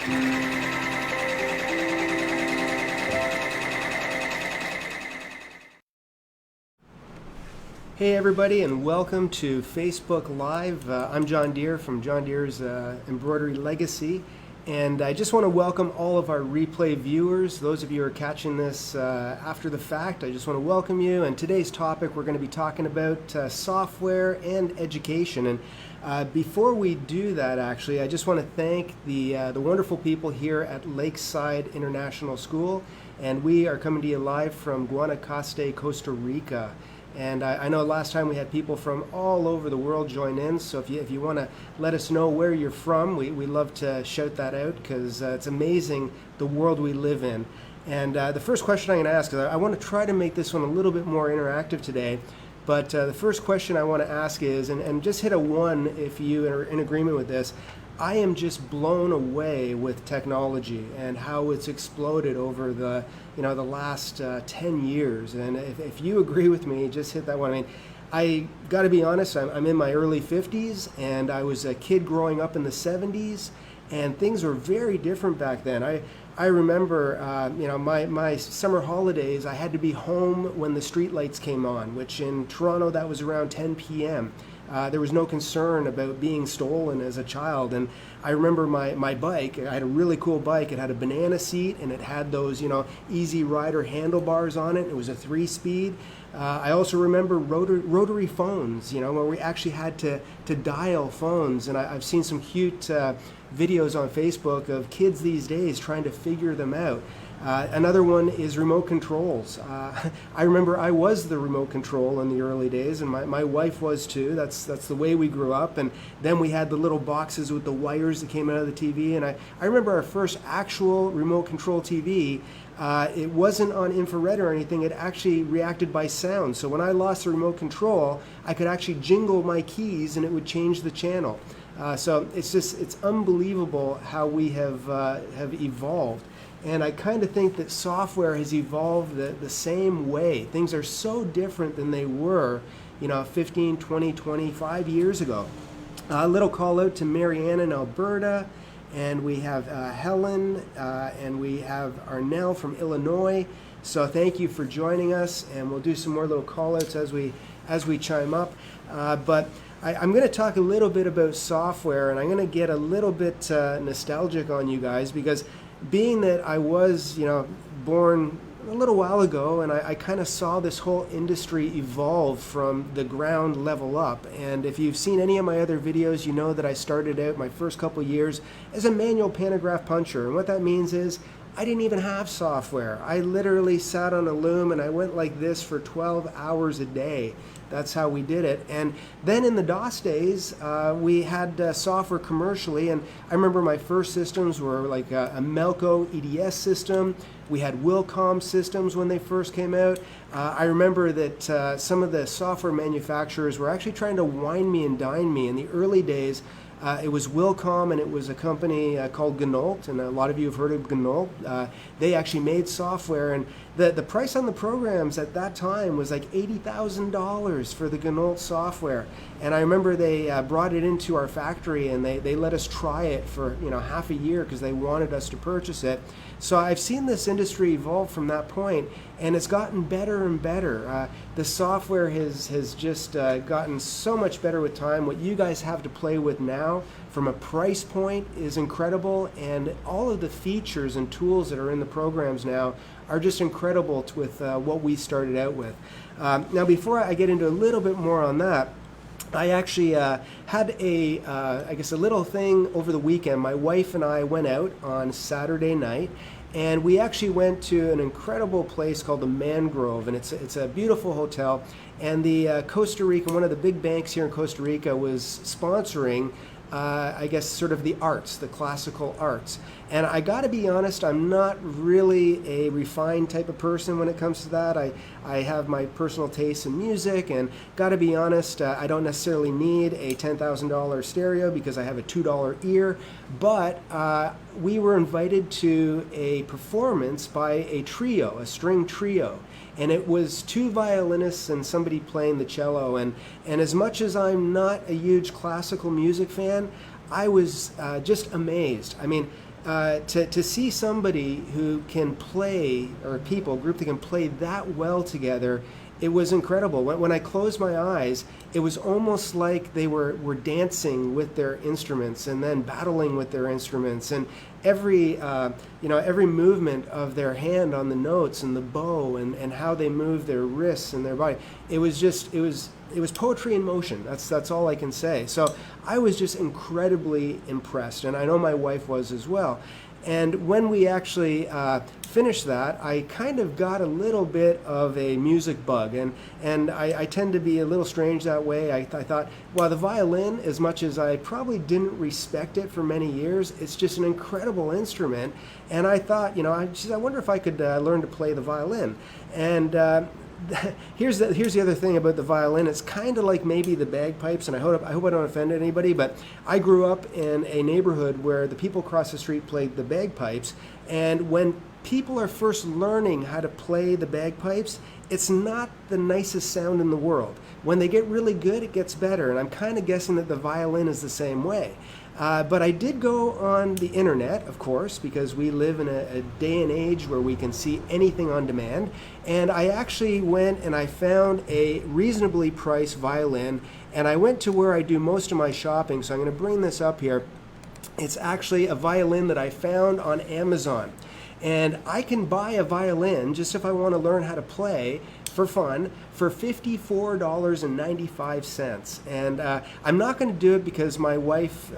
Hey everybody, and welcome to Facebook Live. I'm John Deere from John Deere's Embroidery Legacy, and I just want to welcome all of our replay viewers. Those of you who are catching this after the fact, I just want to welcome you. And today's topic, we're going to be talking about software and education. And before we do that, actually, I just want to thank the wonderful people here at Lakeside International School, and we are coming to you live from Guanacaste, Costa Rica. And I know last time we had people from all over the world join in, so if you want to let us know where you're from, we love to shout that out, because it's amazing the world we live in. And the first question I'm going to ask, I want to try to make this one a little bit more interactive today, but the first question I want to ask is, and just hit a 1 if you are in agreement with this, I am just blown away with technology and how it's exploded over the last 10 years. And if you agree with me, just hit that 1. I mean, I got to be honest, I'm in my early 50s, and I was a kid growing up in the 70s, and things were very different back then. I remember, my summer holidays, I had to be home when the street lights came on, which in Toronto, that was around 10 p.m. There was no concern about being stolen as a child. And I remember my bike, I had a really cool bike. It had a banana seat, and it had those, Easy Rider handlebars on it. It was a 3-speed. I also remember rotary phones, where we actually had to dial phones. And I've seen some cute videos on Facebook of kids these days trying to figure them out. Another one is remote controls. I remember I was the remote control in the early days, and my wife was too. That's the way we grew up. And then we had the little boxes with the wires that came out of the TV. And I remember our first actual remote control TV. It wasn't on infrared or anything. It actually reacted by sound. So when I lost the remote control, I could actually jingle my keys, and it would change the channel. So it's unbelievable how we have evolved. And I kind of think that software has evolved the same way. Things are so different than they were, 15, 20, 25 years ago. A little call out to Marianne in Alberta, and we have Helen, and we have Arnell from Illinois. So thank you for joining us, and we'll do some more little call outs as we chime up. But I'm going to talk a little bit about software, and I'm going to get a little bit nostalgic on you guys, because being that I was, born a little while ago, and I kind of saw this whole industry evolve from the ground level up. And if you've seen any of my other videos, you know that I started out my first couple years as a manual pantograph puncher. And what that means is I didn't even have software. I literally sat on a loom, and I went like this for 12 hours a day. That's how we did it. And then in the DOS days, we had software commercially, and I remember my first systems were like a Melco EDS system. We had Wilcom systems when they first came out. I remember that some of the software manufacturers were actually trying to wine me and dine me in the early days. It was Wilcom, and it was a company called Gnault, and a lot of you have heard of Gnault. They actually made software, and the price on the programs at that time was like $80,000 for the Gnault software. And I remember they brought it into our factory, and they let us try it for half a year because they wanted us to purchase it. So I've seen this industry evolve from that point, and it's gotten better and better. The software has just gotten so much better with time. What you guys have to play with now from a price point is incredible, and all of the features and tools that are in the programs now are just incredible with what we started out with. Now, before I get into a little bit more on that, I actually had a little thing over the weekend. My wife and I went out on Saturday night, and we actually went to an incredible place called the Mangrove, and it's a beautiful hotel. And the Costa Rica, one of the big banks here in Costa Rica, was sponsoring sort of the arts, the classical arts. And I got to be honest, I'm not really a refined type of person when it comes to that. I have my personal taste in music, and got to be honest, I don't necessarily need a $10,000 stereo because I have a $2 ear. But we were invited to a performance by a trio, a string trio. And it was 2 violinists and somebody playing the cello. And as much as I'm not a huge classical music fan, I was just amazed. I mean, to see somebody who can play, or people, a group that can play that well together, it was incredible. When I closed my eyes, it was almost like they were dancing with their instruments and then battling with their instruments. And every movement of their hand on the notes and the bow and how they move their wrists and their body, it was poetry in motion. That's all I can say. So I was just incredibly impressed, and I know my wife was as well. And when we actually finished that, I kind of got a little bit of a music bug, and I tend to be a little strange that way. I thought, well, the violin, as much as I probably didn't respect it for many years, it's just an incredible instrument. And I thought, I wonder if I could learn to play the violin. And here's the other thing about the violin. It's kind of like maybe the bagpipes, and I hope I don't offend anybody, but I grew up in a neighborhood where the people across the street played the bagpipes, and when people are first learning how to play the bagpipes, it's not the nicest sound in the world. When they get really good, it gets better, and I'm kind of guessing that the violin is the same way. But I did go on the internet, of course, because we live in a day and age where we can see anything on demand. And I actually went and I found a reasonably priced violin. And I went to where I do most of my shopping, so I'm going to bring this up here. It's actually a violin that I found on Amazon. And I can buy a violin, just if I want to learn how to play, for fun, for $54.95. And I'm not going to do it because my wife,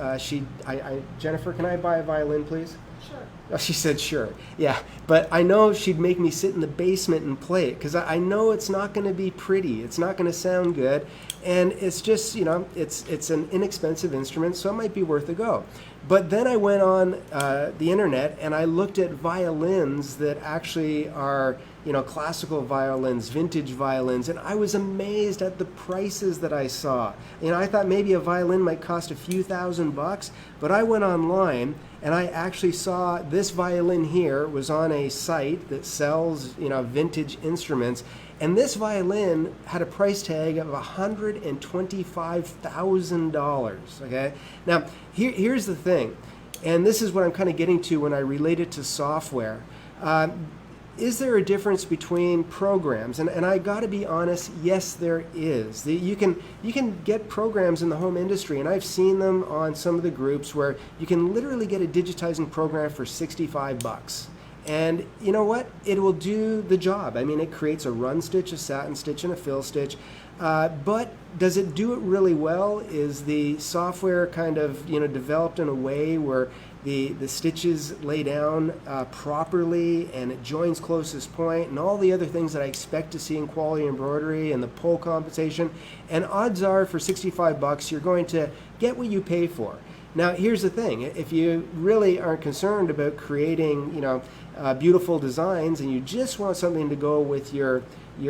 Jennifer, can I buy a violin, please? Sure. Oh, she said sure. Yeah, but I know she'd make me sit in the basement and play it because I know it's not going to be pretty. It's not going to sound good. And it's just, it's an inexpensive instrument, so it might be worth a go. But then I went on the internet and I looked at violins that actually are, classical violins, vintage violins, and I was amazed at the prices that I saw. I thought maybe a violin might cost a few $1,000s, but I went online and I actually saw this violin here was on a site that sells, vintage instruments. And this violin had a price tag of $125,000, okay? Now, here's the thing, and this is what I'm kind of getting to when I relate it to software. Is there a difference between programs? And I got to be honest, yes, there is. You can get programs in the home industry, and I've seen them on some of the groups where you can literally get a digitizing program for $65. And you know what? It will do the job. I mean, it creates a run stitch, a satin stitch, and a fill stitch. But does it do it really well? Is the software kind of developed in a way where the stitches lay down properly and it joins closest point and all the other things that I expect to see in quality embroidery and the pull compensation? And odds are for $65 you're going to get what you pay for. Now, here's the thing. If you really aren't concerned about creating, beautiful designs and you just want something to go with your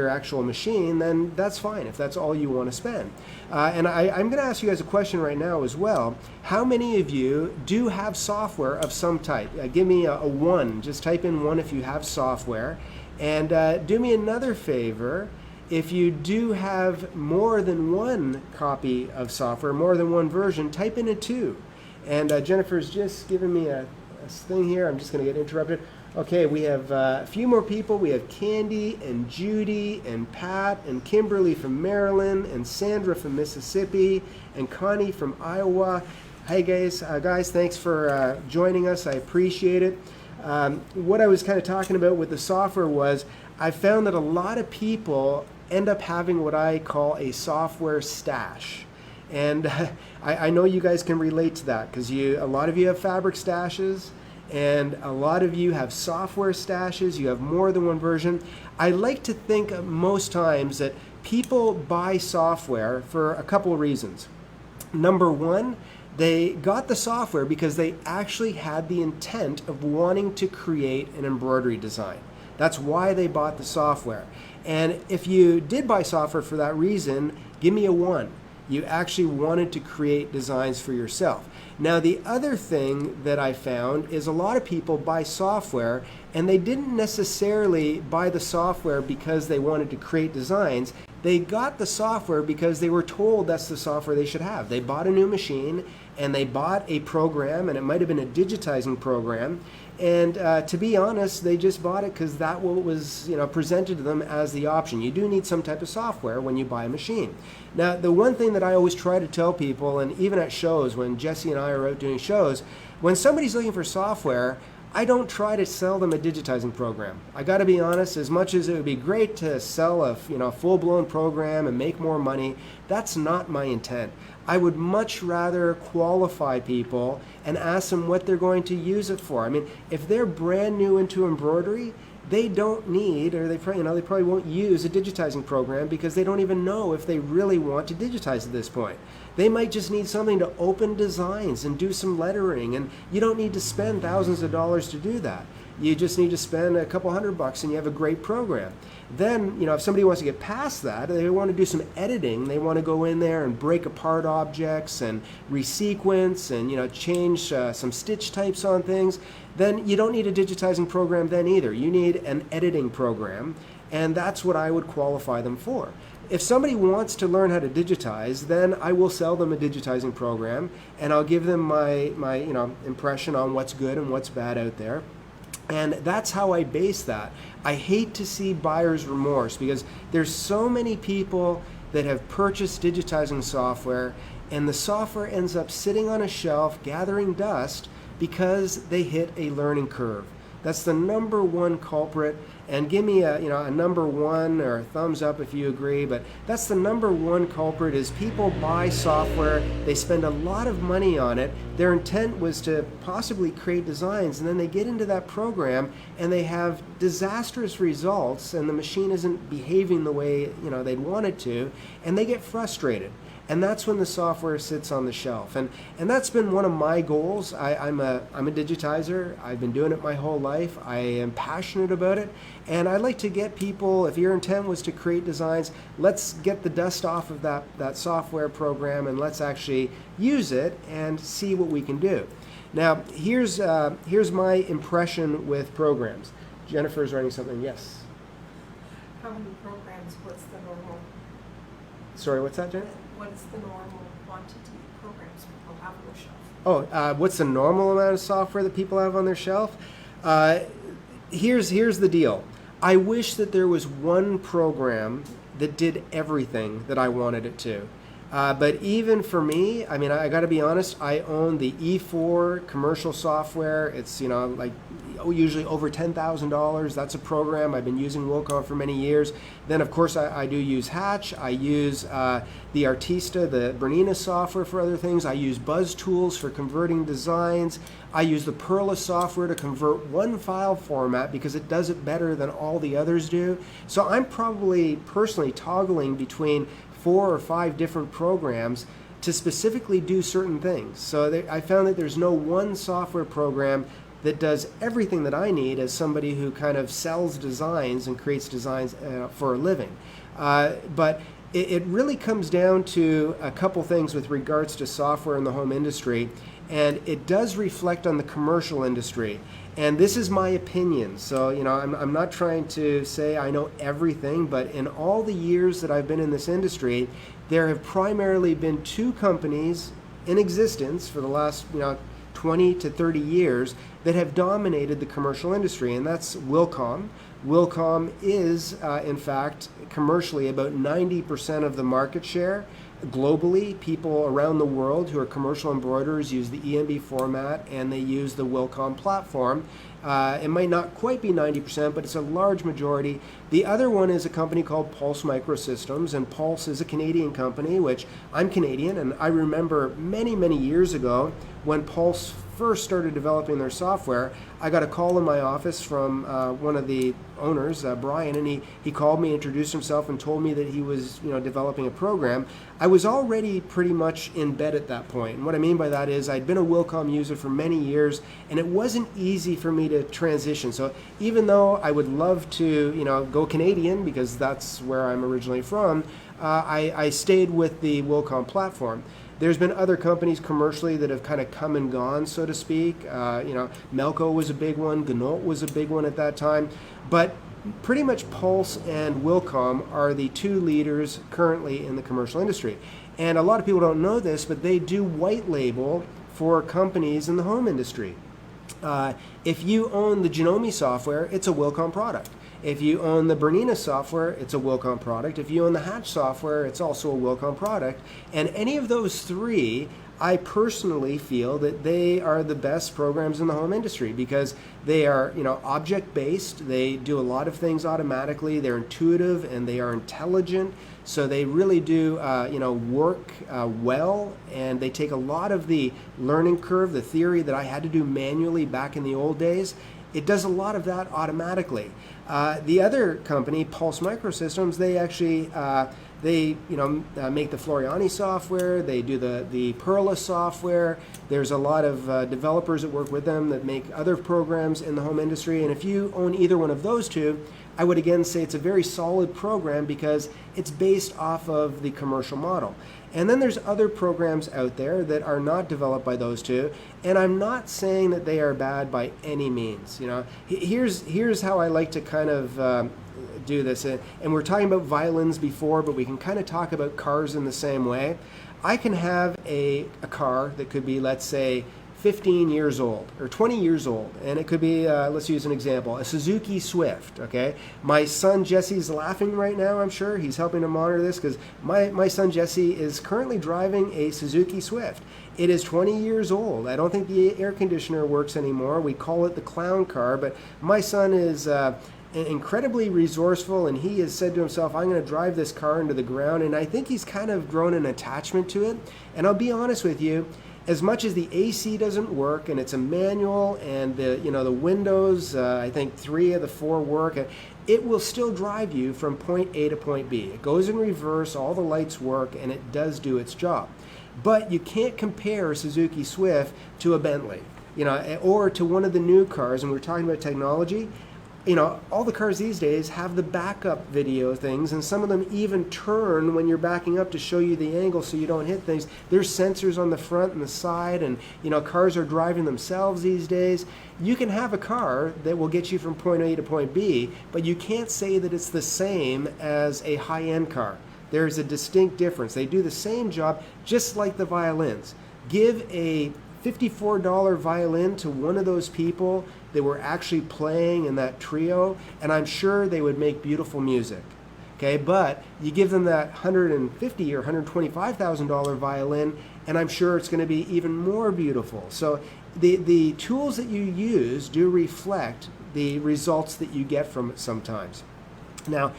actual machine, then that's fine if that's all you want to spend. And I'm going to ask you guys a question right now as well. How many of you do have software of some type? Give me a 1. Just type in 1 if you have software. And do me another favor. If you do have more than one copy of software, more than one version, type in a 2. And Jennifer's just giving me a thing here. I'm just going to get interrupted. Okay, we have a few more people. We have Candy and Judy and Pat and Kimberly from Maryland and Sandra from Mississippi and Connie from Iowa. Hey guys, thanks for joining us. I appreciate it. What I was kind of talking about with the software was I found that a lot of people end up having what I call a software stash. And I know you guys can relate to that because a lot of you have fabric stashes and a lot of you have software stashes. You have more than one version. I like to think most times that people buy software for a couple of reasons. Number one, they got the software because they actually had the intent of wanting to create an embroidery design. That's why they bought the software. And if you did buy software for that reason, give me a 1. You actually wanted to create designs for yourself. Now, the other thing that I found is a lot of people buy software and they didn't necessarily buy the software because they wanted to create designs. They got the software because they were told that's the software they should have. They bought a new machine and they bought a program, and it might have been a digitizing program. And to be honest, they just bought it because that what was presented to them as the option. You do need some type of software when you buy a machine. Now, the one thing that I always try to tell people, and even at shows, when Jesse and I are out doing shows, when somebody's looking for software, I don't try to sell them a digitizing program. I got to be honest, as much as it would be great to sell a full-blown program and make more money, that's not my intent. I would much rather qualify people and ask them what they're going to use it for. I mean, if they're brand new into embroidery, they don't need, or they probably won't use a digitizing program because they don't even know if they really want to digitize at this point. They might just need something to open designs and do some lettering, and you don't need to spend thousands of dollars to do that. You just need to spend a couple $100 and you have a great program. Then, if somebody wants to get past that, they want to do some editing, they want to go in there and break apart objects and resequence and, change some stitch types on things, then you don't need a digitizing program then either. You need an editing program, and that's what I would qualify them for. If somebody wants to learn how to digitize, then I will sell them a digitizing program, and I'll give them my impression on what's good and what's bad out there. And that's how I base that. I hate to see buyer's remorse because there's so many people that have purchased digitizing software, and the software ends up sitting on a shelf gathering dust because they hit a learning curve. That's the number one culprit. And give me a number one or a thumbs up if you agree, but that's the number one culprit is people buy software, they spend a lot of money on it, their intent was to possibly create designs, and then they get into that program and they have disastrous results and the machine isn't behaving the way they'd want it to, and they get frustrated. And that's when the software sits on the shelf. And that's been one of my goals. I'm a digitizer. I've been doing it my whole life. I am passionate about it. And I'd like to get people, if your intent was to create designs, let's get the dust off of that software program and let's actually use it and see what we can do. Now, here's my impression with programs. Jennifer's writing something. Yes? How many programs? What's the normal? Sorry, what's that, Jen? What's the normal quantity of programs people have on their shelf? Oh, what's the normal amount of software that people have on their shelf? Here's the deal. I wish that there was one program that did everything that I wanted it to. But even for me, I mean, I got to be honest, I own the E4 commercial software. It's, usually over $10,000. That's a program. I've been using Wilcom for many years. Then, of course, I do use Hatch. I use the Artista, the Bernina software for other things. I use Buzz Tools for converting designs. I use the Perla software to convert one file format because it does it better than all the others do. So I'm probably personally toggling between 4 or 5 different programs to specifically do certain things. So I found that there's no one software program that does everything that I need as somebody who kind of sells designs and creates designs for a living. But it really comes down to a couple things with regards to software in the home industry, and it does reflect on the commercial industry. And this is my opinion, so I'm not trying to say I know everything, but in all the years that I've been in this industry, there have primarily been 2 companies in existence for the last 20 to 30 years that have dominated the commercial industry, and that's Wilcom. Wilcom is, in fact, commercially about 90% of the market share. Globally, people around the world who are commercial embroiderers use the EMB format and they use the Wilcom platform. It might not quite be 90%, but it's a large majority. The other one is a company called Pulse Microsystems, and Pulse is a Canadian company, which I'm Canadian, and I remember many, many years ago when Pulse first started developing their software, I got a call in my office from one of the owners, Brian, and he called me, introduced himself, and told me that he was developing a program. I was already pretty much in bed at that point, and what I mean by that is I'd been a Wilcom user for many years, and it wasn't easy for me to transition. So even though I would love to go Canadian because that's where I'm originally from, I stayed with the Wilcom platform. There's been other companies commercially that have kind of come and gone, so to speak. Melco was a big one. Gnault was a big one at that time. But pretty much Pulse and Wilcom are the 2 leaders currently in the commercial industry. And a lot of people don't know this, but they do white label for companies in the home industry. If you own the Genome software, it's a Wilcom product. If you own the Bernina software, it's a Wilcom product. If you own the Hatch software, it's also a Wilcom product. And any of those three, I personally feel that they are the best programs in the home industry because they are, object-based. They do a lot of things automatically. They're intuitive and they are intelligent. So they really do, work well, and they take a lot of the learning curve, the theory that I had to do manually back in the old days. It does a lot of that automatically. The other company, Pulse Microsystems, they actually make the Floriani software. They do the Perla software. There's a lot of developers that work with them that make other programs in the home industry. And if you own either one of those two, I would again say it's a very solid program because it's based off of the commercial model. And then there's other programs out there that are not developed by those two, and I'm not saying that they are bad by any means. Here's how I like to kind of do this. And we're talking about violins before, but we can kind of talk about cars in the same way. I can have a car that could be, let's say, 15 years old or 20 years old, and it could be, let's use an example, a Suzuki Swift, okay? My son Jesse's laughing right now, I'm sure. He's helping to monitor this because my son Jesse is currently driving a Suzuki Swift. It is 20 years old. I don't think the air conditioner works anymore. We call it the clown car, but my son is incredibly resourceful, and he has said to himself, I'm going to drive this car into the ground, and I think he's kind of grown an attachment to it. And I'll be honest with you, as much as the AC doesn't work and it's a manual and the windows, I think 3 of the 4 work, it will still drive you from point A to point B. It goes in reverse, all the lights work, and it does do its job. But you can't compare a Suzuki Swift to a Bentley, or to one of the new cars. And we're talking about technology. All the cars these days have the backup video things, and some of them even turn when you're backing up to show you the angle so you don't hit things. There's sensors on the front and the side, and cars are driving themselves these days. You can have a car that will get you from point A to point B, but you can't say that it's the same as a high-end car. There's a distinct difference. They do the same job, just like the violins. Give a $54 violin to one of those people that were actually playing in that trio, and I'm sure they would make beautiful music. Okay, but you give them that $150,000 or $125,000 violin, and I'm sure it's going to be even more beautiful. So the tools that you use do reflect the results that you get from it sometimes. Now,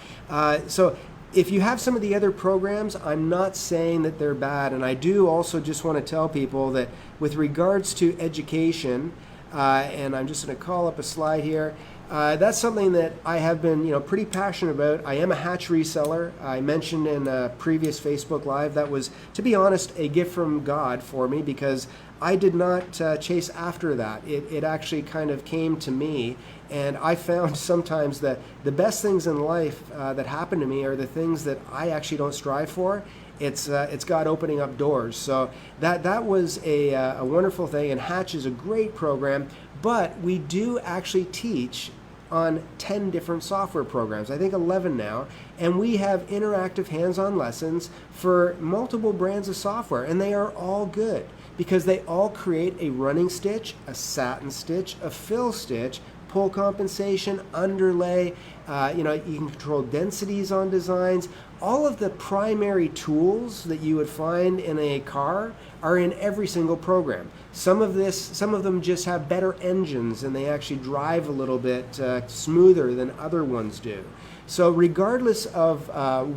so if you have some of the other programs, I'm not saying that they're bad, and I do also just want to tell people that with regards to education, and I'm just going to call up a slide here. That's something that I have been, pretty passionate about. I am a Hatch reseller. I mentioned in a previous Facebook Live that was, to be honest, a gift from God for me because I did not chase after that. It actually kind of came to me, and I found sometimes that the best things in life that happen to me are the things that I actually don't strive for. It's God opening up doors. So that was a wonderful thing, and Hatch is a great program, but we do actually teach on 10 different software programs, I think 11 now, and we have interactive hands-on lessons for multiple brands of software, and they are all good because they all create a running stitch, a satin stitch, a fill stitch, pull compensation, underlay, you can control densities on designs. All of the primary tools that you would find in a car are in every single program. Some of them just have better engines and they actually drive a little bit smoother than other ones do. So regardless of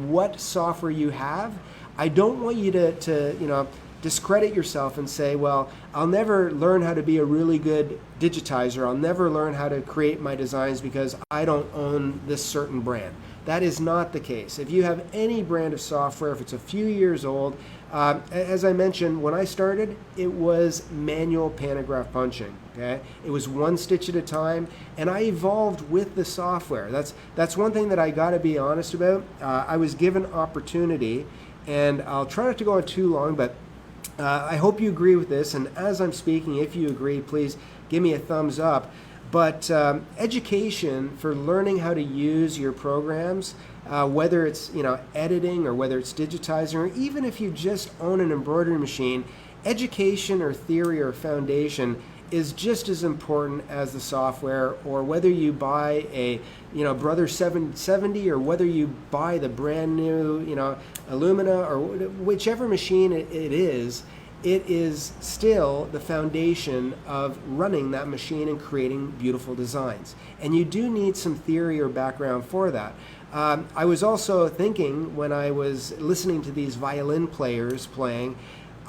what software you have, I don't want you to discredit yourself and say, well, I'll never learn how to be a really good digitizer. I'll never learn how to create my designs because I don't own this certain brand. That is not the case. If you have any brand of software, if it's a few years old, as I mentioned, when I started, it was manual pantograph punching. Okay, it was one stitch at a time, and I evolved with the software. That's one thing that I got to be honest about. I was given opportunity, and I'll try not to go on too long, but I hope you agree with this. And as I'm speaking, if you agree, please give me a thumbs up. But education for learning how to use your programs, whether it's editing or whether it's digitizing, or even if you just own an embroidery machine, education or theory or foundation is just as important as the software. Or whether you buy a Brother 770 or whether you buy the brand new Illumina or whichever machine it is still the foundation of running that machine and creating beautiful designs. And you do need some theory or background for that. I was also thinking when I was listening to these violin players playing,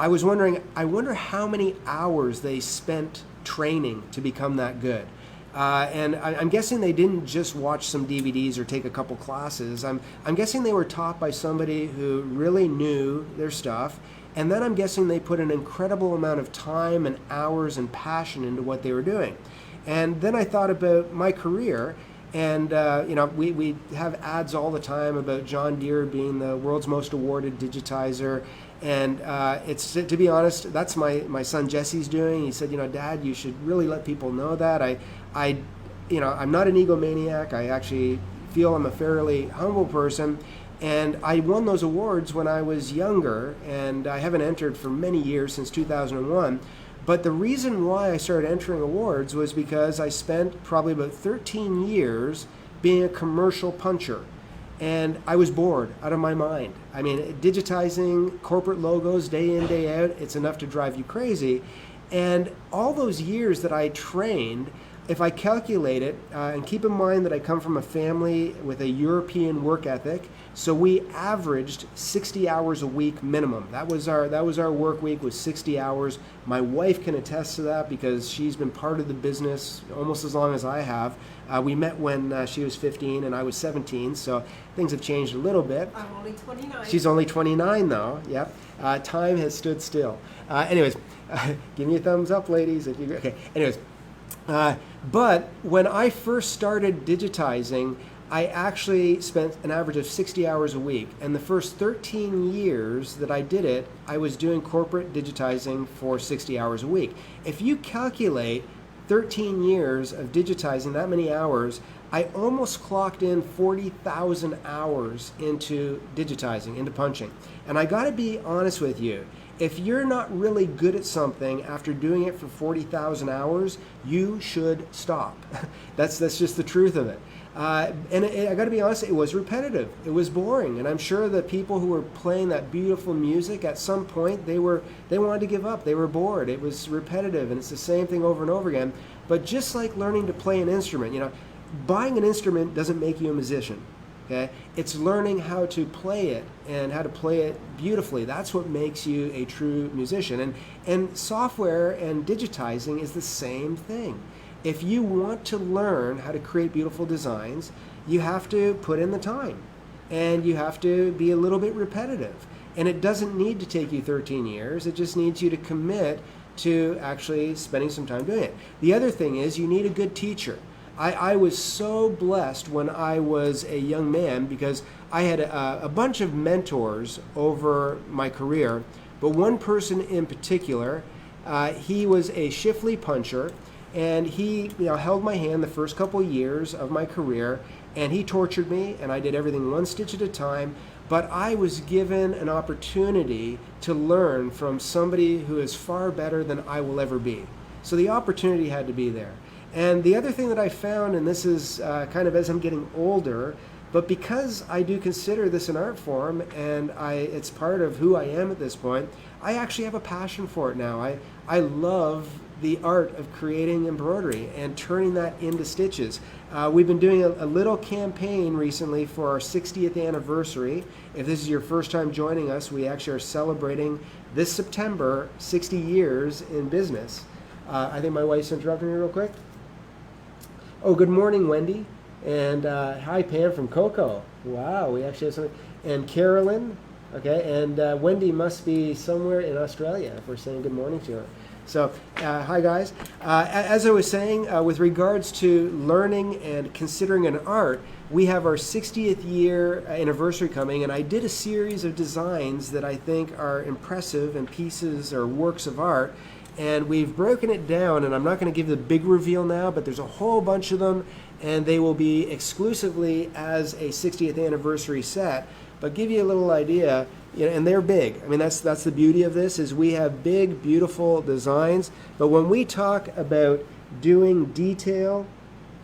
I was wondering, I wonder how many hours they spent training to become that good. And I'm guessing they didn't just watch some DVDs or take a couple classes. I'm guessing they were taught by somebody who really knew their stuff. And then I'm guessing they put an incredible amount of time and hours and passion into what they were doing. And then I thought about my career. And we have ads all the time about John Deere being the world's most awarded digitizer. And it's, to be honest, that's my son Jesse's doing. He said, Dad, you should really let people know that. I'm not an egomaniac. I actually feel I'm a fairly humble person. And I won those awards when I was younger, and I haven't entered for many years, since 2001. But the reason why I started entering awards was because I spent probably about 13 years being a commercial puncher. And I was bored out of my mind. I mean, digitizing corporate logos day in, day out, it's enough to drive you crazy. And all those years that I trained, if I calculate it, and keep in mind that I come from a family with a European work ethic, so we averaged 60 hours a week minimum. That was our work week, was 60 hours. My wife can attest to that because she's been part of the business almost as long as I have. We met when she was 15 and I was 17, so things have changed a little bit. I'm only 29. She's only 29 though, yep. Time has stood still. Anyways, give me a thumbs up, ladies. If you okay. Anyways. But when I first started digitizing, I actually spent an average of 60 hours a week. And the first 13 years that I did it, I was doing corporate digitizing for 60 hours a week. If you calculate 13 years of digitizing, that many hours, I almost clocked in 40,000 hours into digitizing, into punching. And I gotta be honest with you, if you're not really good at something after doing it for 40,000 hours, you should stop. That's just the truth of it. And I got to be honest, it was repetitive. It was boring. And I'm sure the people who were playing that beautiful music, at some point, they wanted to give up. They were bored. It was repetitive, and it's the same thing over and over again. But just like learning to play an instrument, buying an instrument doesn't make you a musician. Okay? It's learning how to play it and how to play it beautifully. That's what makes you a true musician. And software and digitizing is the same thing. If you want to learn how to create beautiful designs, you have to put in the time. And you have to be a little bit repetitive. And it doesn't need to take you 13 years. It just needs you to commit to actually spending some time doing it. The other thing is you need a good teacher. I was so blessed when I was a young man because I had a bunch of mentors over my career, but one person in particular, he was a Shifley puncher, and he held my hand the first couple years of my career, and he tortured me, and I did everything one stitch at a time, but I was given an opportunity to learn from somebody who is far better than I will ever be. So the opportunity had to be there. And the other thing that I found, and this is kind of as I'm getting older, but because I do consider this an art form and it's part of who I am at this point, I actually have a passion for it now. I love the art of creating embroidery and turning that into stitches. We've been doing a little campaign recently for our 60th anniversary. If this is your first time joining us, we actually are celebrating this September 60 years in business. I think my wife's interrupting me real quick. Oh, good morning, Wendy. And hi, Pam from Coco. Wow, we actually have something. And Carolyn, okay, and Wendy must be somewhere in Australia if we're saying good morning to her. So, hi guys. As I was saying, with regards to learning and considering an art, we have our 60th year anniversary coming, and I did a series of designs that I think are impressive and pieces or works of art. And we've broken it down, and I'm not going to give the big reveal now, but there's a whole bunch of them, and they will be exclusively as a 60th anniversary set. But give you a little idea, and they're big. I mean, that's the beauty of this, is we have big, beautiful designs. But when we talk about doing detail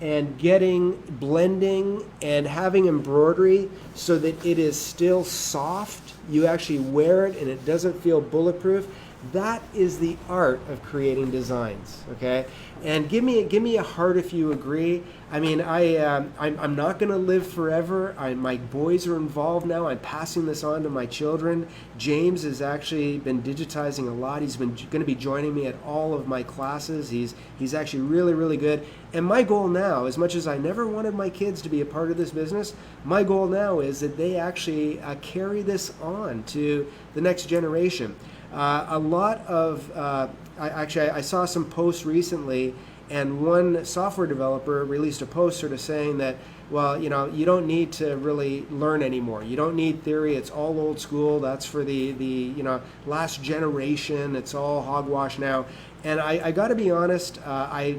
and getting blending and having embroidery so that it is still soft, you actually wear it and it doesn't feel bulletproof, that is the art of creating designs, okay? And give me a heart if you agree. I mean, I'm not going to live forever. My boys are involved now. I'm passing this on to my children. James has actually been digitizing a lot. He's been going to be joining me at all of my classes. He's actually really, really good. And my goal now, as much as I never wanted my kids to be a part of this business, my goal now is that they actually carry this on to the next generation. A lot of, I saw some posts recently, and one software developer released a post sort of saying that, well, you don't need to really learn anymore. You don't need theory. It's all old school. That's for the last generation. It's all hogwash now. And I got to be honest, I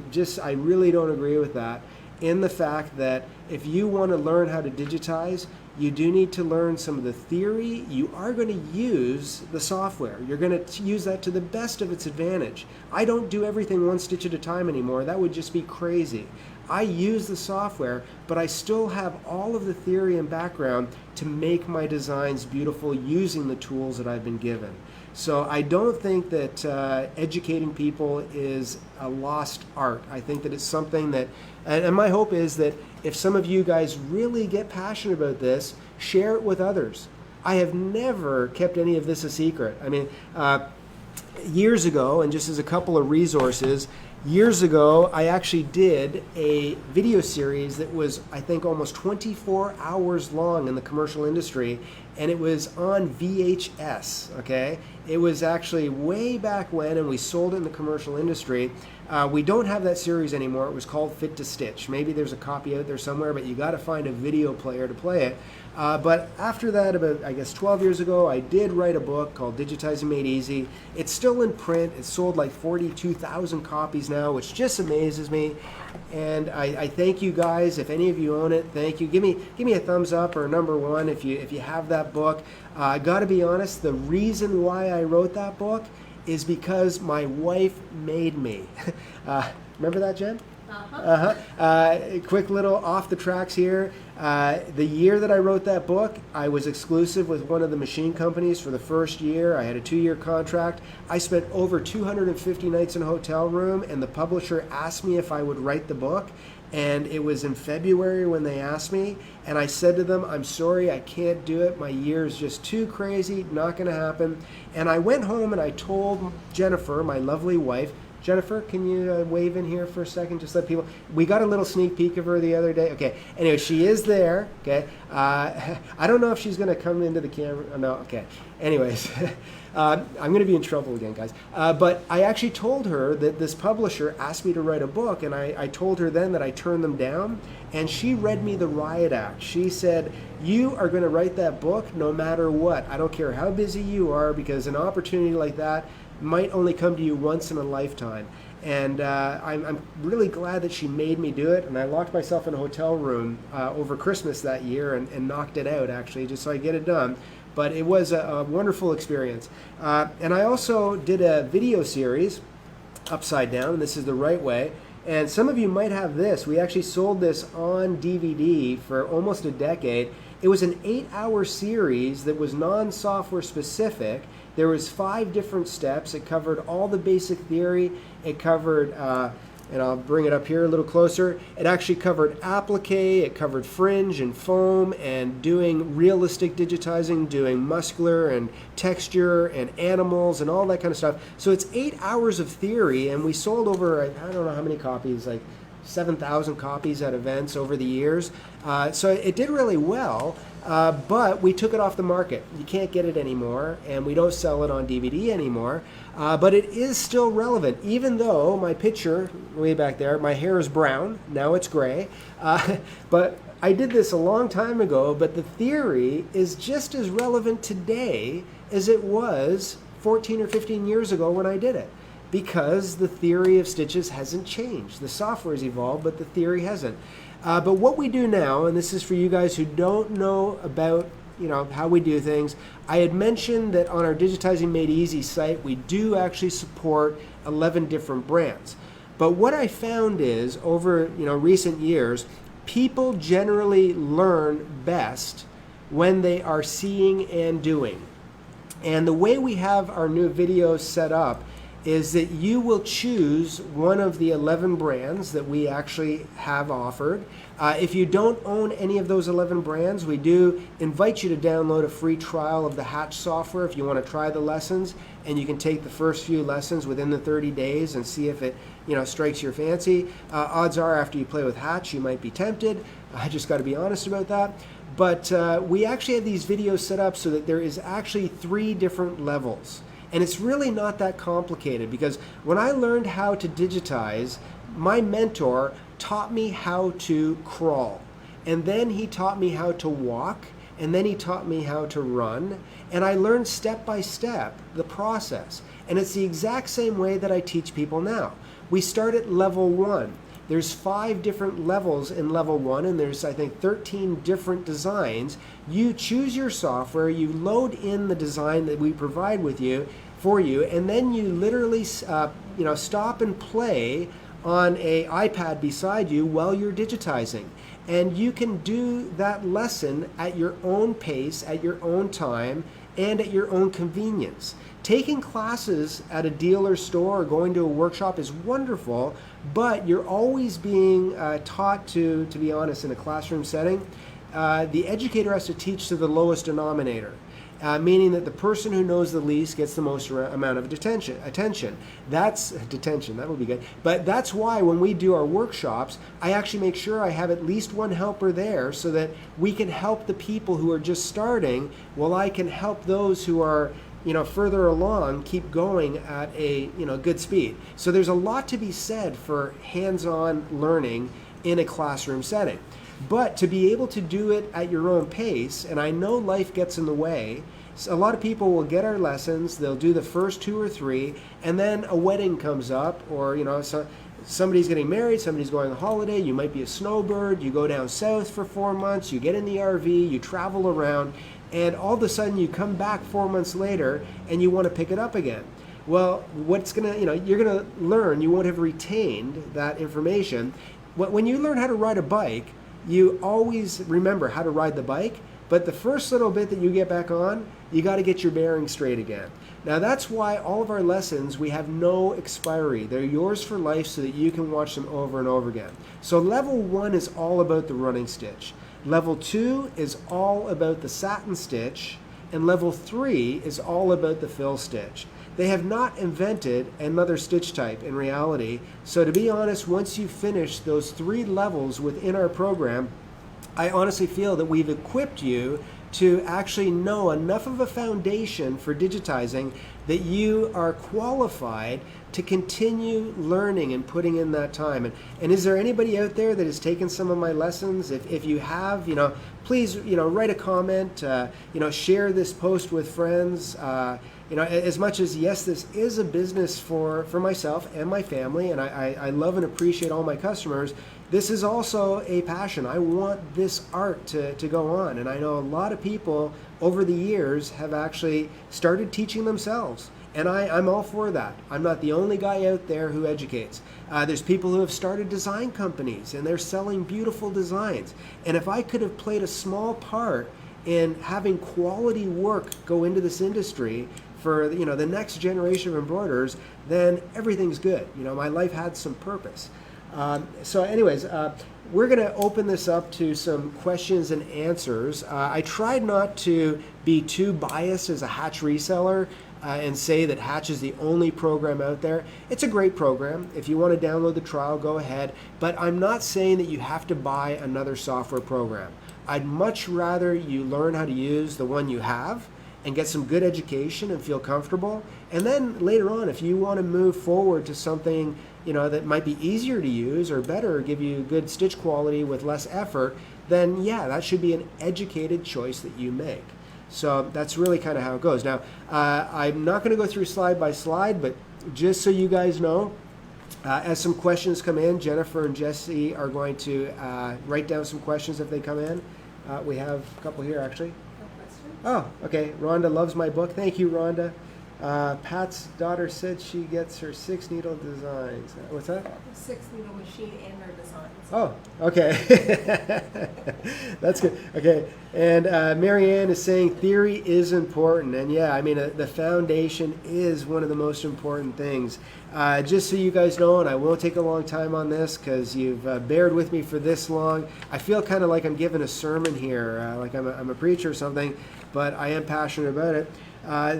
really don't agree with that, in the fact that if you want to learn how to digitize, you do need to learn some of the theory. You are going to use the software. You're going to use that to the best of its advantage. I don't do everything one stitch at a time anymore. That would just be crazy. I use the software, but I still have all of the theory and background to make my designs beautiful using the tools that I've been given. So I don't think that educating people is a lost art. I think that it's something that, and my hope is that if some of you guys really get passionate about this, share it with others. I have never kept any of this a secret. I mean, years ago, and just as a couple of resources, years ago, I actually did a video series that was, I think, almost 24 hours long in the commercial industry, and it was on VHS, okay? It was actually way back when, and we sold it in the commercial industry. We don't have that series anymore. It was called Fit to Stitch. Maybe there's a copy out there somewhere, but you got to find a video player to play it. But after that, about, I guess, 12 years ago, I did write a book called Digitizing Made Easy. It's still in print. It's sold like 42,000 copies now, which just amazes me. And I thank you guys. If any of you own it, thank you. Give me a thumbs up or a number one if you have that book. I got to be honest, the reason why I wrote that book is because my wife made me. Remember that, Jen? Quick little off the tracks here. The year that I wrote that book, I was exclusive with one of the machine companies for the first year. I had a 2-year contract. I spent over 250 nights in a hotel room, and the publisher asked me if I would write the book. And it was in February when they asked me, and I said to them, I'm sorry, I can't do it. My year is just too crazy, not going to happen. And I went home and I told Jennifer, my lovely wife. Jennifer, can you wave in here for a second? Just let people. We got a little sneak peek of her the other day. Okay. Anyway, she is there. Okay. I don't know if she's going to come into the camera. No. Okay. Anyways, I'm going to be in trouble again, guys. But I actually told her that this publisher asked me to write a book, and I told her then that I turned them down, and she read me the riot act. She said, you are going to write that book no matter what. I don't care how busy you are, because an opportunity like that might only come to you once in a lifetime. And I'm really glad that she made me do it. And I locked myself in a hotel room over Christmas that year and knocked it out, actually, just so I get it done. But it was a wonderful experience. And I also did a video series, Upside Down, and this is the right way. And some of you might have this. We actually sold this on DVD for almost a decade. It was an 8-hour series that was non-software specific. There was 5 different steps. It covered all the basic theory. It covered, and I'll bring it up here a little closer, it actually covered applique, it covered fringe and foam, and doing realistic digitizing, doing muscular and texture and animals and all that kind of stuff. So it's 8 hours of theory, and we sold over, I don't know how many copies, like 7,000 copies at events over the years. So it did really well. But we took it off the market. You can't get it anymore, and we don't sell it on DVD anymore. But it is still relevant, even though my picture, way back there, my hair is brown. Now it's gray. But I did this a long time ago, but the theory is just as relevant today as it was 14 or 15 years ago when I did it. because the theory of stitches hasn't changed. The software's evolved, but the theory hasn't. But what we do now, and this is for you guys who don't know about how we do things, I had mentioned that on our Digitizing Made Easy site, we do actually support 11 different brands. But what I found is, over recent years, people generally learn best when they are seeing and doing. And the way we have our new videos set up is that you will choose one of the 11 brands that we actually have offered. If you don't own any of those 11 brands, we do invite you to download a free trial of the Hatch software if you want to try the lessons, and you can take the first few lessons within the 30 days and see if it strikes your fancy. Odds are after you play with Hatch, you might be tempted. I just got to be honest about that. But we actually have these videos set up so that there is actually 3 different levels. And it's really not that complicated, because when I learned how to digitize, my mentor taught me how to crawl. And then he taught me how to walk. And then he taught me how to run. And I learned step by step the process. And it's the exact same way that I teach people now. We start at level 1. There's 5 different levels in level 1, and there's, I think, 13 different designs. You choose your software, you load in the design that we provide for you, and then you literally stop and play on an iPad beside you while you're digitizing. And you can do that lesson at your own pace, at your own time, and at your own convenience. Taking classes at a dealer store or going to a workshop is wonderful, but you're always being taught to be honest, in a classroom setting. The educator has to teach to the lowest denominator, meaning that the person who knows the least gets the most amount of attention. That's detention, that would be good. But that's why when we do our workshops, I actually make sure I have at least one helper there so that we can help the people who are just starting while I can help those who are further along keep going at a good speed. So there's a lot to be said for hands-on learning in a classroom setting. But to be able to do it at your own pace, and I know life gets in the way, so a lot of people will get our lessons, they'll do the first 2 or 3, and then a wedding comes up, or somebody's getting married, somebody's going on holiday, you might be a snowbird, you go down south for 4 months, you get in the RV, you travel around, and all of a sudden you come back 4 months later and you want to pick it up again. Well, you're gonna learn, you won't have retained that information. When you learn how to ride a bike, you always remember how to ride the bike, but the first little bit that you get back on, you got to get your bearings straight again. Now that's why all of our lessons, we have no expiry. They're yours for life so that you can watch them over and over again. So level 1 is all about the running stitch. Level 2 is all about the satin stitch, and level 3 is all about the fill stitch. They have not invented another stitch type in reality. So to be honest, once you finish those 3 levels within our program, I honestly feel that we've equipped you to actually know enough of a foundation for digitizing that you are qualified to continue learning and putting in that time. And is there anybody out there that has taken some of my lessons? If you have, please, write a comment, share this post with friends. As much as, yes, this is a business for myself and my family, and I love and appreciate all my customers, this is also a passion. I want this art to go on. And I know a lot of people over the years have actually started teaching themselves. And I'm all for that. I'm not the only guy out there who educates. There's people who have started design companies, and they're selling beautiful designs. And if I could have played a small part in having quality work go into this industry for the next generation of embroiderers, then everything's good. My life had some purpose. So anyways, we're going to open this up to some questions and answers. I tried not to be too biased as a Hatch reseller and say that Hatch is the only program out there. It's a great program. If you want to download the trial, go ahead. But I'm not saying that you have to buy another software program. I'd much rather you learn how to use the one you have and get some good education and feel comfortable. And then later on, if you want to move forward to something that might be easier to use or better, give you good stitch quality with less effort, then yeah, that should be an educated choice that you make. So that's really kind of how it goes. Now, I'm not going to go through slide by slide, but just so you guys know, as some questions come in, Jennifer and Jesse are going to write down some questions if they come in. We have a couple here, actually. No questions? Oh, okay. Rhonda loves my book. Thank you, Rhonda. Pat's daughter said she gets her 6-needle designs. What's that? 6-needle machine and their designs. Oh, okay. That's good. Okay. And Marianne is saying theory is important. And yeah, I mean, the foundation is one of the most important things. Just so you guys know, and I won't take a long time on this because you've bared with me for this long. I feel kind of like I'm giving a sermon here, like I'm a preacher or something, but I am passionate about it.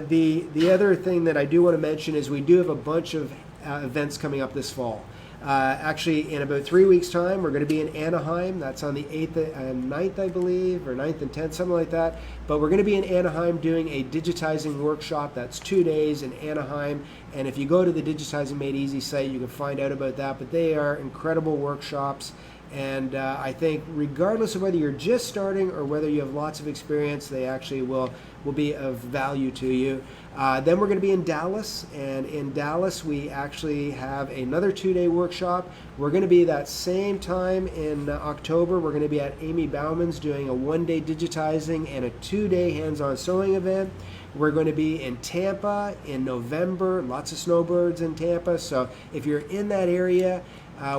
The other thing that I do want to mention is we do have a bunch of events coming up this fall. Actually, in about 3 weeks' time, we're going to be in Anaheim. That's on the 8th and 9th, I believe, or 9th and 10th, something like that. But we're going to be in Anaheim doing a digitizing workshop. That's 2 days in Anaheim. And if you go to the Digitizing Made Easy site, you can find out about that. But they are incredible workshops. And I think regardless of whether you're just starting or whether you have lots of experience, they actually will be of value to you. Then we're going to be in Dallas, and in Dallas we actually have another 2-day workshop. We're going to be that same time in October. We're going to be at Amy Bauman's doing a 1-day digitizing and a 2-day hands-on sewing event. We're going to be in Tampa in November, lots of snowbirds in Tampa. So if you're in that area,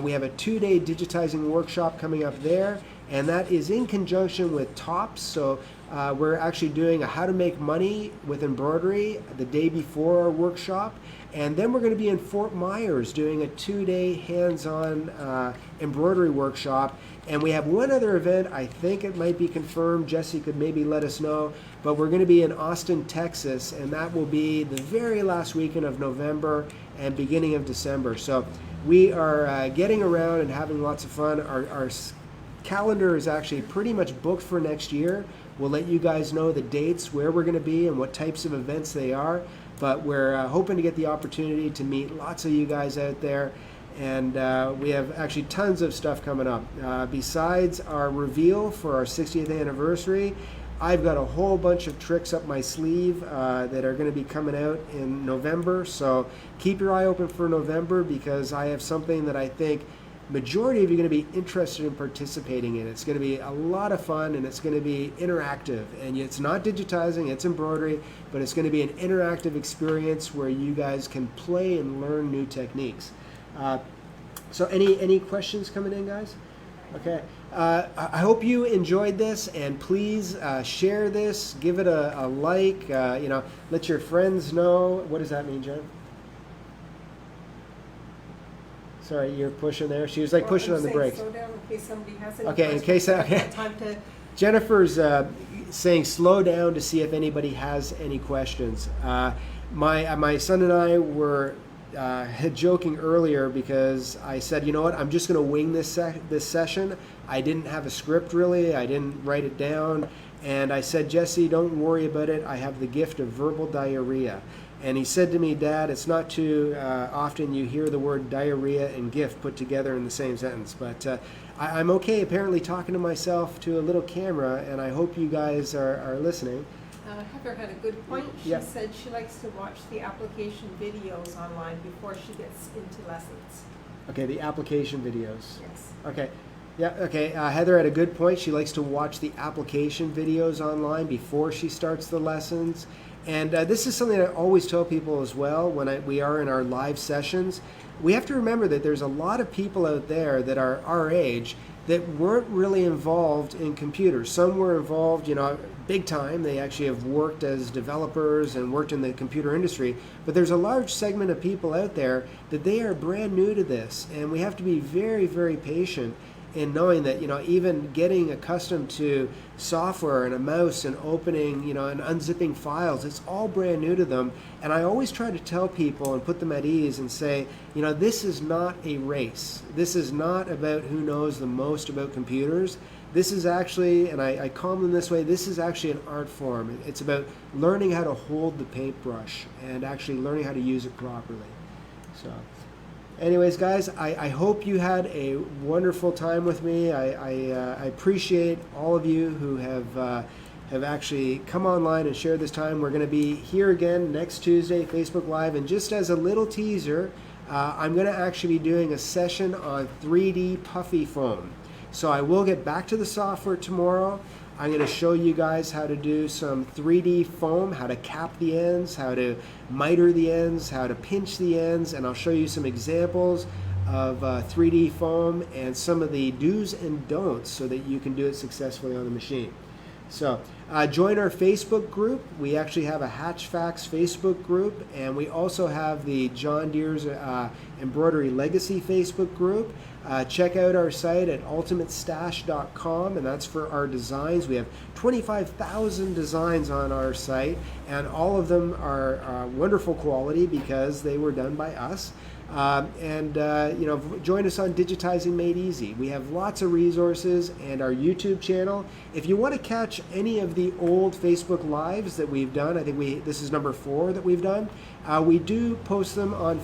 we have a 2-day digitizing workshop coming up there, and that is in conjunction with TOPS. So we're actually doing a how to make money with embroidery the day before our workshop. And then we're going to be in Fort Myers doing a 2-day hands-on embroidery workshop. And we have one other event, I think it might be confirmed, Jesse could maybe let us know, but we're going to be in Austin, Texas, and that will be the very last weekend of November and beginning of December. So we are getting around and having lots of fun. Our calendar is actually pretty much booked for next year. We'll let you guys know the dates, where we're going to be, and what types of events they are. But we're hoping to get the opportunity to meet lots of you guys out there. And we have actually tons of stuff coming up. Besides our reveal for our 60th anniversary, I've got a whole bunch of tricks up my sleeve that are going to be coming out in November. So keep your eye open for November, because I have something that I think majority of you are going to be interested in participating in. It's going to be a lot of fun, and it's going to be interactive. And it's not digitizing, it's embroidery, but it's going to be an interactive experience where you guys can play and learn new techniques. So any questions coming in, guys? Okay. I hope you enjoyed this, and please share this, give it a like, let your friends know. What does that mean, Jen? Sorry, you're pushing there. She was like pushing on the brakes. Slow down in case somebody has any Okay, in case okay. Time to. Jennifer's saying slow down to see if anybody has any questions. My son and I were joking earlier, because I said, you know what, I'm just going to wing this session. I didn't have a script really. I didn't write it down. And I said, Jesse, don't worry about it. I have the gift of verbal diarrhea. And he said to me, Dad, it's not too often you hear the word diarrhea and gift put together in the same sentence. But I'm okay apparently talking to myself to a little camera, and I hope you guys are listening. Heather had a good point. She Yeah. said she likes to watch the application videos online before she gets into lessons. Okay, the application videos. Yes. Okay. Yeah, okay. Heather had a good point. She likes to watch the application videos online before she starts the lessons. And this is something I always tell people as well when we are in our live sessions. We have to remember that there's a lot of people out there that are our age that weren't really involved in computers. Some were involved, big time. They actually have worked as developers and worked in the computer industry. But there's a large segment of people out there that they are brand new to this. And we have to be very, very patient in knowing that, even getting accustomed to software and a mouse and opening, and unzipping files, it's all brand new to them. And I always try to tell people and put them at ease and say, this is not a race. This is not about who knows the most about computers. This is actually, and I call them this way, this is actually an art form. It's about learning how to hold the paintbrush and actually learning how to use it properly. So anyways, guys, I hope you had a wonderful time with me. I appreciate all of you who have have actually come online and shared this time. We're going to be here again next Tuesday, Facebook Live. And just as a little teaser, I'm going to actually be doing a session on 3D puffy foam. So I will get back to the software tomorrow. I'm going to show you guys how to do some 3D foam, how to cap the ends, how to miter the ends, how to pinch the ends, and I'll show you some examples of 3D foam and some of the do's and don'ts so that you can do it successfully on the machine. So join our Facebook group. We actually have a Hatchfax Facebook group, and we also have the John Deere's Embroidery Legacy Facebook group. Check out our site at ultimatestash.com, and that's for our designs. We have 25,000 designs on our site, and all of them are wonderful quality because they were done by us. Join us on Digitizing Made Easy. We have lots of resources, and our YouTube channel. If you want to catch any of the old Facebook Lives that we've done, I think this is number 4 that we've done. We do post them on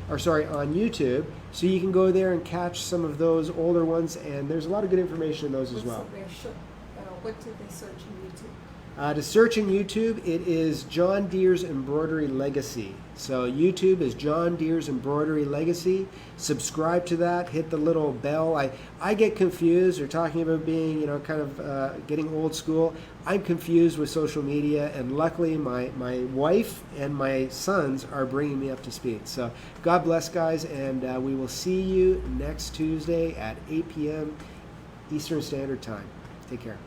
on YouTube, so you can go there and catch some of those older ones, and there's a lot of good information in those as well. What did they search in YouTube? To search in YouTube, it is John Deere's Embroidery Legacy. So YouTube is John Deere's Embroidery Legacy. Subscribe to that. Hit the little bell. I get confused. They're talking about being, getting old school. I'm confused with social media, and luckily my wife and my sons are bringing me up to speed. So God bless, guys, and we will see you next Tuesday at 8 p.m. Eastern Standard Time. Take care.